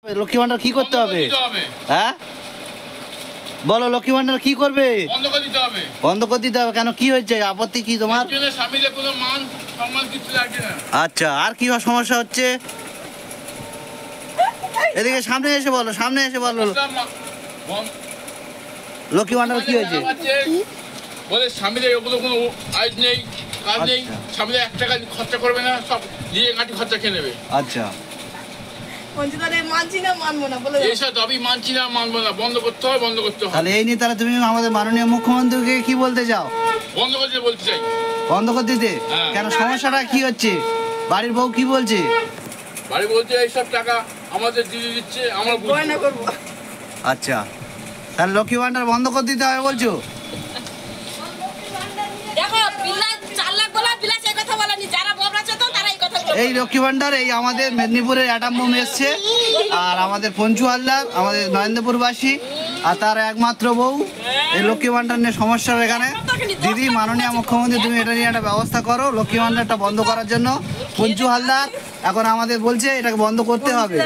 লক্ষ্মী ভান্ডার কি করতে হবে? হ্যাঁ বলো, লক্ষ্মী ভান্ডার কি করবে? বন্ধ করে দিতে হবে। কেন, কি হয়েছে, আপত্তি কি তোমার? আচ্ছা, আর কি সমস্যা হচ্ছে? এদিকে সামনে এসে বলো, সামনে এসে বলো লক্ষ্মী ভান্ডার কি হয়েছে? বলে স্বামীদের ওগুলো কোনো আইজ নেই, কাজ নেই, স্বামীদের 1 টাকা খরচা করবে না, সব দিয়ে গাঁটি খরচা খেয়ে নেবে। আচ্ছা, মানছি না মানবো না বলে এইসব দাবি মানছি না মানবো না, বন্ধ করতে হবে, বন্ধ করতে হবে। তাহলে এই নিয়ে তাহলে তুমি আমাদের মাননীয় মুখ্যমন্ত্রীকে কি বলতে চাও? বন্ধ করতে বলতে চাই। বন্ধ করে দিতে? কেন, সমস্যাটা কি হচ্ছে? বাড়ির বউ কি বলছে? বাড়ি বলছে এইসব টাকা আমাদের দিয়ে দিচ্ছে, আমরা গয়না করবো। আচ্ছা, তাহলে লক্ষ্মী ভান্ডার বন্ধ করে দিতে হবে বলছো? এই লক্ষ্মী ভান্ডার এই আমাদের মেদিনীপুরের অ্যাটাম বোম এসছে, আর আমাদের পঞ্চু হালদার আমাদের নরেন্দ্রপুরবাসী আর তার একমাত্র বউ এই লক্ষ্মী ভান্ডার নিয়ে সমস্যার এখানে। দিদি, মাননীয় মুখ্যমন্ত্রী, তুমি এটা নিয়ে একটা ব্যবস্থা করো, লক্ষ্মী ভান্ডারটা বন্ধ করার জন্য। পঞ্চু হালদার এখন আমাদের বলছে এটাকে বন্ধ করতে হবে।